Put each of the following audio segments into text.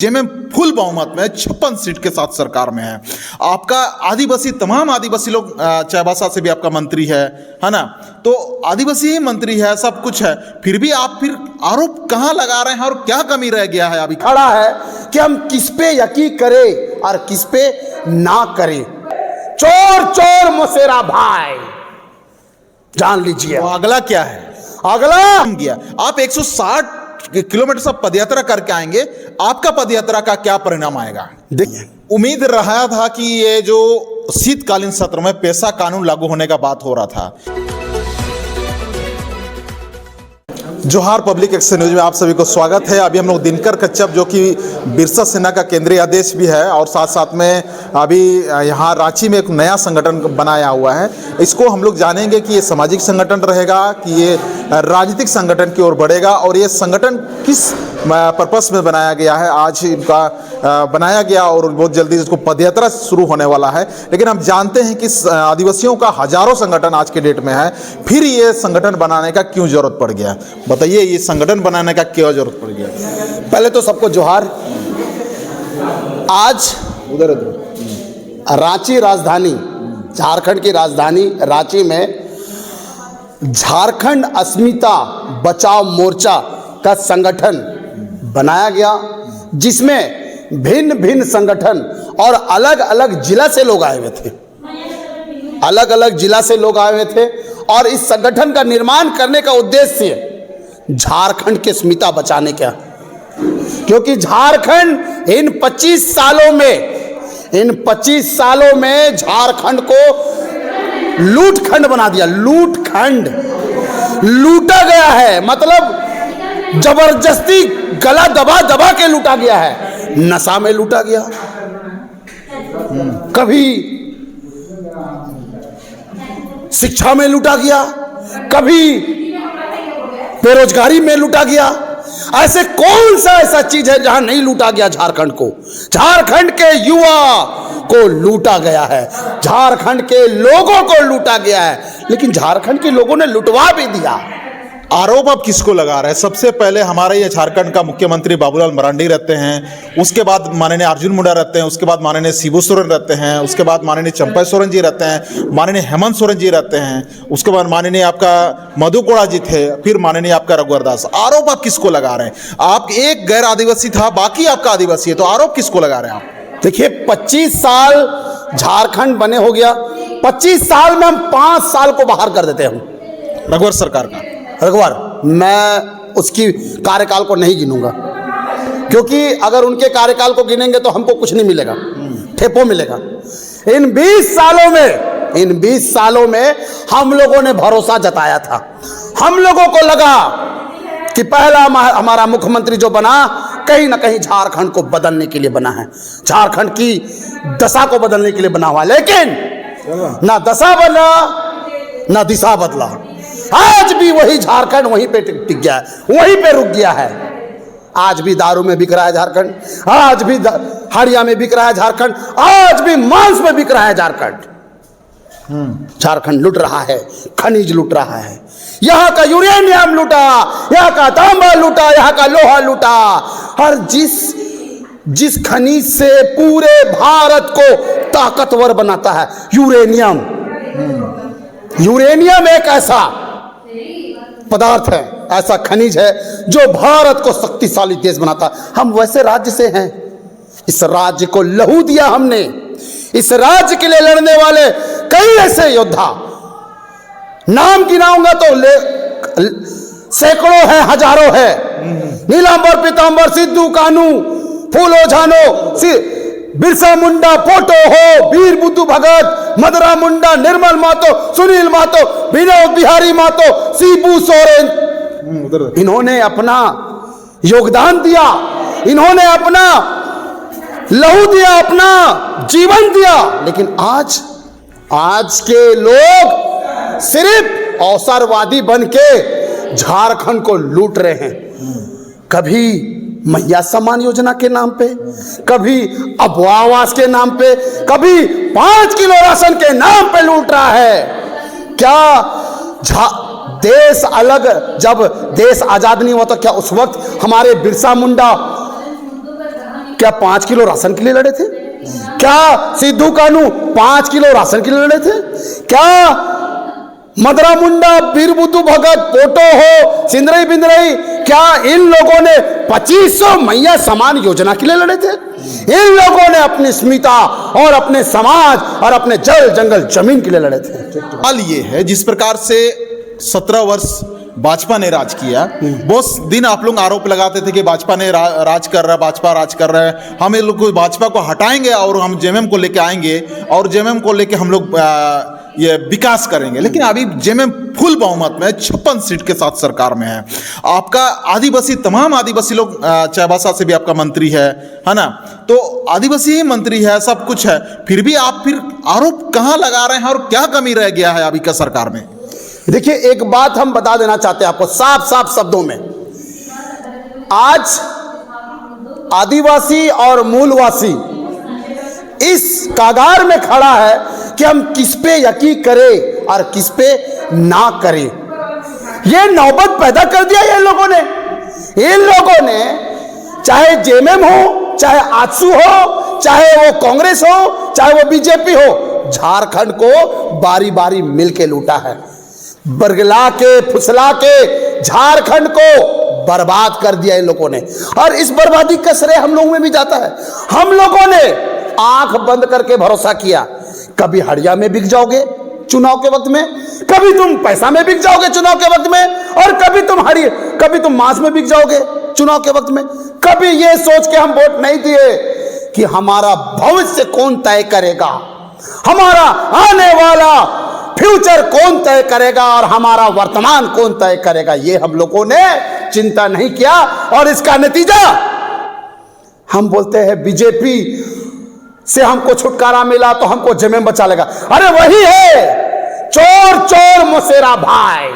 राज्य में फुल बहुमत में 56 सीट के साथ सरकार में है। आपका आदिवासी, तमाम आदिवासी लोग, चाईबासा से भी आपका मंत्री है ना, तो आदिवासी ही मंत्री है, सब कुछ है, फिर भी आप आरोप कहाँ लगा रहे हैं और क्या कमी रह गया है? अभी खड़ा है कि हम किस पे यकीन करें और किस पे ना करें। चोर चोर मोसेरा भाई, जान लीजिए। तो अगला क्या है? अगला गया आप 160 किलोमीटर से पदयात्रा करके आएंगे, आपका पदयात्रा का क्या परिणाम आएगा? देखिए, उम्मीद रहा था कि ये जो शीतकालीन सत्र में पेशा कानून लागू होने का बात हो रहा था। जोहार पब्लिक एक्शन न्यूज में आप सभी को स्वागत है। अभी हम लोग दिनकर कच्छप, जो कि बिरसा सेना का केंद्रीय आदेश भी है, और साथ साथ में अभी यहाँ रांची में एक नया संगठन बनाया हुआ है। इसको हम लोग जानेंगे कि ये सामाजिक संगठन रहेगा कि ये राजनीतिक संगठन की ओर बढ़ेगा, और ये संगठन किस पर्पस में बनाया गया है, आज इनका बनाया गया और बहुत जल्दी इसको पदयात्रा शुरू होने वाला है। लेकिन हम जानते हैं कि आदिवासियों का हजारों संगठन आज के डेट में है, फिर ये संगठन बनाने का क्यों जरूरत पड़ गया? बताइए, ये संगठन बनाने का क्यों जरूरत पड़ गया? पहले तो सबको जोहार। आज उधर रांची राजधानी, झारखंड की राजधानी रांची में झारखंड अस्मिता बचाओ मोर्चा का संगठन बनाया गया, जिसमें भिन्न भिन्न संगठन और अलग अलग जिला से लोग आए हुए थे, अलग अलग जिला से लोग आए हुए थे। और इस संगठन का निर्माण करने का उद्देश्य झारखंड की अस्मिता बचाने का, क्योंकि झारखंड इन 25 सालों में झारखंड को लूटखंड बना दिया। लूटखंड, लूटा गया है, मतलब जबरदस्ती गला दबा दबा के लूटा गया है। नशा में लूटा गया, कभी शिक्षा में लूटा गया, कभी बेरोजगारी में लूटा गया। ऐसे कौन सा ऐसा चीज है जहां नहीं लूटा गया? झारखंड को, झारखंड के युवा को लूटा गया है, झारखंड के लोगों को लूटा गया है। लेकिन झारखंड के लोगों ने लुटवा भी दिया। आरोप आप किसको लगा रहे हैं? सबसे पहले हमारे ये झारखंड का मुख्यमंत्री बाबूलाल मरांडी रहते हैं, उसके बाद माननीय अर्जुन मुंडा रहते हैं, उसके बाद माननीय शिबू सोरेन रहते हैं, उसके बाद माननीय चंपा सोरेन जी रहते हैं, माननीय हेमंत सोरेन जी रहते हैं, उसके बाद माननीय आपका मधु कोड़ा जी थे, फिर माननीय आपका रघुवर दास। आरोप आप किसको लगा रहे हैं? आप एक गैर आदिवासी था, बाकी आपका आदिवासी है, तो आरोप किसको लगा रहे हैं आप? देखिए, 25 साल झारखंड बने हो गया, 25 साल में हम 5 साल को बाहर कर देते हैं रघुवर सरकार का। रघुवर, मैं उसकी कार्यकाल को नहीं गिनूंगा, क्योंकि अगर उनके कार्यकाल को गिनेंगे तो हमको कुछ नहीं मिलेगा, ठेपो मिलेगा। इन 20 सालों में हम लोगों ने भरोसा जताया था। हम लोगों को लगा कि पहला हमारा मुख्यमंत्री जो बना, कहीं ना कहीं झारखंड को बदलने के लिए बना है, झारखंड की दशा को बदलने के लिए बना हुआ। लेकिन ना दशा बदला, ना दिशा बदला। आज भी वही झारखंड वहीं पे टिक गया है, वहीं पे रुक गया है। आज भी दारू में बिक रहा है झारखंड, आज भी हड़िया में बिक रहा है झारखंड, आज भी मांस में बिक रहा है झारखंड। झारखंड लूट रहा है, खनिज लूट रहा है, यहाँ का यूरेनियम लूटा, यहाँ का तांबा लूटा, यहाँ का लोहा लूटा। और जिस खनिज से पूरे भारत को ताकतवर बनाता है, यूरेनियम। यूरेनियम एक ऐसा पदार्थ है, ऐसा खनिज है जो भारत को शक्तिशाली देश बनाता है। हम वैसे राज्य से हैं, इस राज्य को लहू दिया हमने। इस राज्य के लिए लड़ने वाले कई ऐसे योद्धा, नाम गिनाऊंगा तो सैकड़ों है, हजारों है। नीलांबर, पीतांबर, सिद्धू कानू, फूलो झानो, बिरसा मुंडा, पोटो हो, वीर बुद्धू भगत, मदरा मुंडा, निर्मल महतो, सुनील महतो, विनोद बिहारी महतो, शिबू सोरेन, इन्होंने अपना योगदान दिया, इन्होंने अपना लहू दिया, अपना जीवन दिया। लेकिन आज के लोग सिर्फ अवसरवादी बन के झारखंड को लूट रहे हैं। कभी मैया सम्मान योजना के नाम पे, कभी अबुआ आवास के नाम पे, कभी 5 किलो राशन के नाम पे लूट रहा है। क्या देश अलग, जब देश आजाद नहीं हुआ तो क्या उस वक्त हमारे बिरसा मुंडा क्या 5 किलो राशन के लिए लड़े थे? क्या सिद्धू कानू 5 किलो राशन के लिए लड़े थे? क्या मदरा मुंडा, बीर बुद्धू भगत, पोटो हो, सिंदरई बिंदरई, क्या इन लोगों ने 2500 मैया समान योजना के लिए लड़े थे? इन लोगों ने अपनी अस्मिता और अपने समाज और अपने जल जंगल जमीन के लिए लड़े थे। हाल ये है जिस प्रकार से 17 वर्ष भाजपा ने राज किया, बहुत दिन आप लोग आरोप लगाते थे कि भाजपा ने राज कर रहा है, भाजपा राज कर रहा है, हम ये लोग भाजपा को हटाएंगे और हम जेएमएम को लेके आएंगे और जेएमएम को लेके हम लोग ये विकास करेंगे। लेकिन अभी जेएमएम फुल बहुमत में 56 सीट के साथ सरकार में है। आपका आदिवासी, तमाम आदिवासी लोग, चाईबासा से भी आपका मंत्री है ना, तो आदिवासी ही मंत्री है, सब कुछ है, फिर भी आप फिर आरोप कहाँ लगा रहे हैं और क्या कमी रह गया है अभी का सरकार में? देखिए, एक बात हम बता देना चाहते हैं आपको साफ साफ शब्दों में। आज आदिवासी और मूलवासी इस कागार में खड़ा है कि हम किस पे यकीन करें और किस पे ना करें। ये नौबत पैदा कर दिया ये लोगों ने। इन लोगों ने चाहे जेएमएम हो, चाहे आजसू हो, चाहे वो कांग्रेस हो, चाहे वो बीजेपी हो, झारखंड को बारी बारी मिलके लूटा है। बरगला के, फुसला के झारखंड को बर्बाद कर दिया इन लोगों ने। और इस बर्बादी का श्रेय हम लोगों में भी जाता है। हम लोगों ने आंख बंद करके भरोसा किया, कभी हड़िया में बिक जाओगे चुनाव के वक्त में, कभी तुम पैसा में बिक जाओगे चुनाव के वक्त में, और कभी तुम मांस में बिक जाओगे चुनाव के वक्त में। कभी ये सोच के हम वोट नहीं दिए कि हमारा भविष्य कौन तय करेगा, हमारा आने वाला फ्यूचर कौन तय करेगा और हमारा वर्तमान कौन तय करेगा, ये हम लोगों ने चिंता नहीं किया। और इसका नतीजा हम बोलते हैं बीजेपी से हमको छुटकारा मिला तो हमको जेएमएम बचा लेगा। अरे वही है चोर चोर मौसेरा भाई,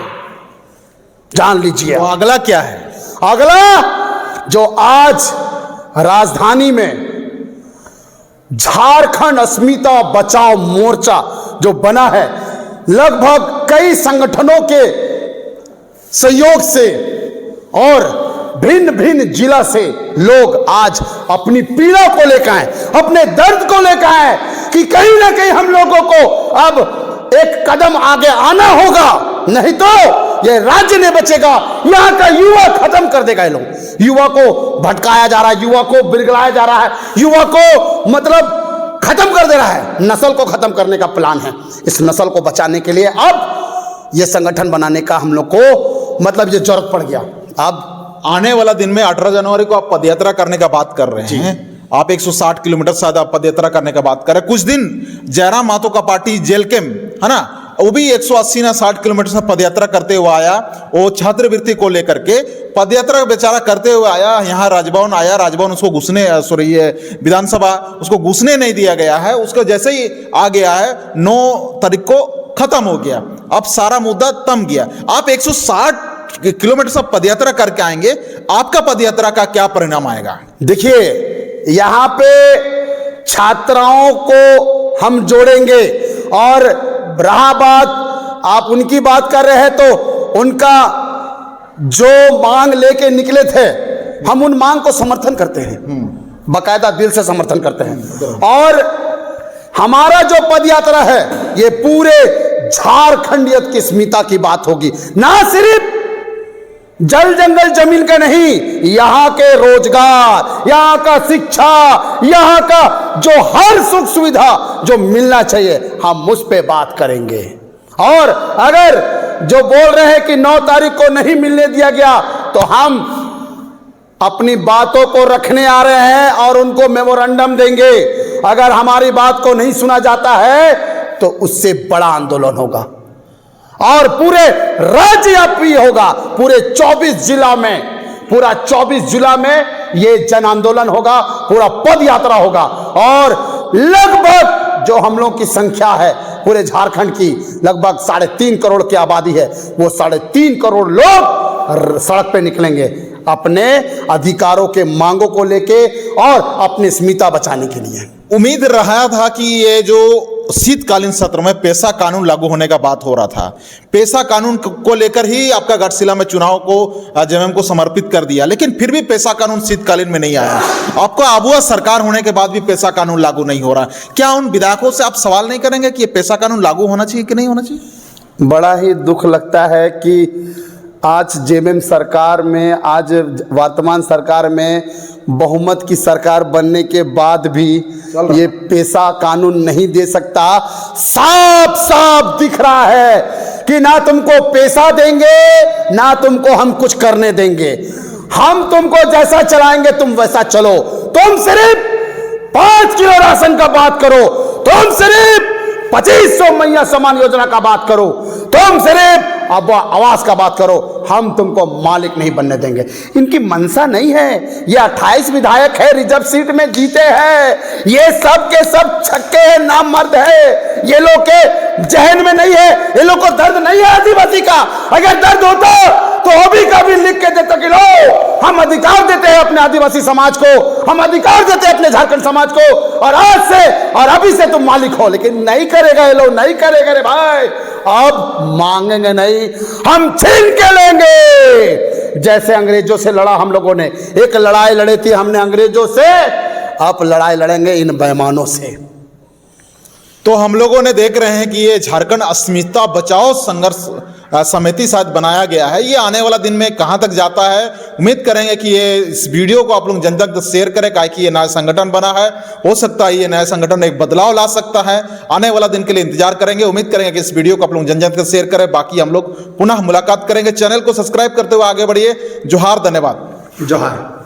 जान लीजिए। तो अगला क्या है? अगला जो आज राजधानी में झारखंड अस्मिता बचाओ मोर्चा जो बना है, लगभग कई संगठनों के सहयोग से और भिन्न भिन्न जिला से लोग आज अपनी पीड़ा को लेकर आए, अपने दर्द को लेकर आए कि कहीं ना कहीं हम लोगों को अब एक कदम आगे आना होगा, नहीं तो ये राज्य नहीं बचेगा। यहाँ का युवा खत्म कर देगा। ये लोग युवा को भटकाया जा रहा है, युवा को बिरगलाया जा रहा है, युवा को मतलब खत्म कर दे रहा है। नस्ल को खत्म करने का प्लान है। इस नस्ल को बचाने के लिए अब ये संगठन बनाने का हम लोग को मतलब ये जरूरत पड़ गया। अब आने वाला दिन में 18 जनवरी को आप पदयात्रा करने का बात कर रहे हैं। आप 160 किलोमीटर शायद आप पदयात्रा करने का बात कर रहे हैं। कुछ दिन जयराम मातो का पार्टी जेल कैंप है ना, वो भी 180 ना 60 किलोमीटर से पदयात्रा करते हुए आया। वो छात्रवृत्ति को लेकर के पदयात्रा बेचारा करते हुए आया, यहाँ राजभवन आया। राजभवन उसको घुसने, सॉरी ये विधानसभा उसको घुसने नहीं दिया गया है। उसको जैसे ही आ गया है 9 तारीख को खत्म हो गया। अब सारा मुद्दा थम गया। आप 160 किलोमीटर से पदयात्रा करके आएंगे, आपका पदयात्रा का क्या परिणाम आएगा? देखिए, यहाँ पे छात्राओं को हम जोड़ेंगे। और रहा बात, आप उनकी बात कर रहे हैं तो उनका जो मांग लेके निकले थे, हम उन मांग को समर्थन करते हैं, बाकायदा दिल से समर्थन करते हैं। और हमारा जो पदयात्रा है ये पूरे झारखंडियत की अस्मिता की बात होगी, ना सिर्फ जल जंगल जमीन का नहीं, यहाँ के रोजगार, यहाँ का शिक्षा, यहाँ का जो हर सुख सुविधा जो मिलना चाहिए, हम उस पे बात करेंगे। और अगर जो बोल रहे हैं कि 9 तारीख को नहीं मिलने दिया गया, तो हम अपनी बातों को रखने आ रहे हैं और उनको मेमोरेंडम देंगे। अगर हमारी बात को नहीं सुना जाता है तो उससे बड़ा आंदोलन होगा और पूरे राज्यव्यापी होगा। पूरे 24 जिला में, पूरा 24 जिला में ये जन आंदोलन होगा, पूरा पद यात्रा होगा। और लगभग जो हम लोग की संख्या है पूरे झारखंड की, लगभग 3.5 करोड़ की आबादी है, वो 3.5 करोड़ लोग सड़क पे निकलेंगे अपने अधिकारों के मांगों को लेके और अपनी अस्मिता बचाने के लिए। उम्मीद रहा था कि ये जो शीतकालीन सत्र में पेशा कानून लागू होने का बात हो रहा था। पेशा कानून को लेकर ही आपका घाटशिला में चुनाव को जेएमएम को समर्पित कर दिया, लेकिन फिर भी पेशा कानून शीतकालीन में नहीं आया। आपका आबुआ सरकार होने के बाद भी पेशा कानून लागू नहीं हो रहा। क्या उन विधायकों से आप सवाल नहीं करेंगे कि ये पेशा कानून लागू होना चाहिए कि नहीं होना चाहिए? बड़ा ही दुख लगता है कि आज जेएमएम सरकार में, आज वर्तमान सरकार में बहुमत की सरकार बनने के बाद भी ये पेशा कानून नहीं दे सकता। साफ साफ दिख रहा है कि ना तुमको पेशा देंगे ना तुमको हम कुछ करने देंगे। हम तुमको जैसा चलाएंगे तुम वैसा चलो। तुम सिर्फ 5 किलो राशन का बात करो, तुम सिर्फ 2500 मैया सम्मान योजना का बात करो, तुम सिर्फ अब आवास का बात करो, हम तुमको मालिक नहीं बनने देंगे। इनकी मंशा नहीं है। ये 28 विधायक है, रिजर्व सीट में जीते हैं, ये सब के सब छक्के हैं, नाम मर्द है। ये लोग के जहन में नहीं है, ये लोग को दर्द नहीं है आदिवासी का। अगर दर्द होता तो भी कभी लिख के देते कि लो हम अधिकार देते हैं अपने आदिवासी समाज को, हम अधिकार देते हैं अपने झारखंड समाज को, और आज से और अभी से तुम मालिक हो। लेकिन नहीं करेगा ये लोग, नहीं करेगा रे भाई। अब मांगेंगे नहीं, हम छीन के लेंगे। जैसे अंग्रेजों से लड़ा हम लोगों ने, एक लड़ाई लड़ी थी हमने अंग्रेजों से, अब लड़ाई लड़ेंगे इन बेईमानों से। तो हम लोगों ने देख रहे हैं कि ये झारखंड अस्मिता बचाओ संघर्ष समिति शायद बनाया गया है। ये आने वाला दिन में कहां तक जाता है, उम्मीद करेंगे कि ये इस वीडियो को आप लोग जन तक शेयर करें, काहे कि ये नया संगठन बना है। हो सकता है ये नया संगठन एक बदलाव ला सकता है। आने वाला दिन के लिए इंतजार करेंगे। उम्मीद करेंगे कि इस वीडियो को आप लोग जन तक शेयर करें। बाकी हम लोग पुनः मुलाकात करेंगे। चैनल को सब्सक्राइब करते हुए आगे बढ़िए। जोहार, धन्यवाद। जोहार।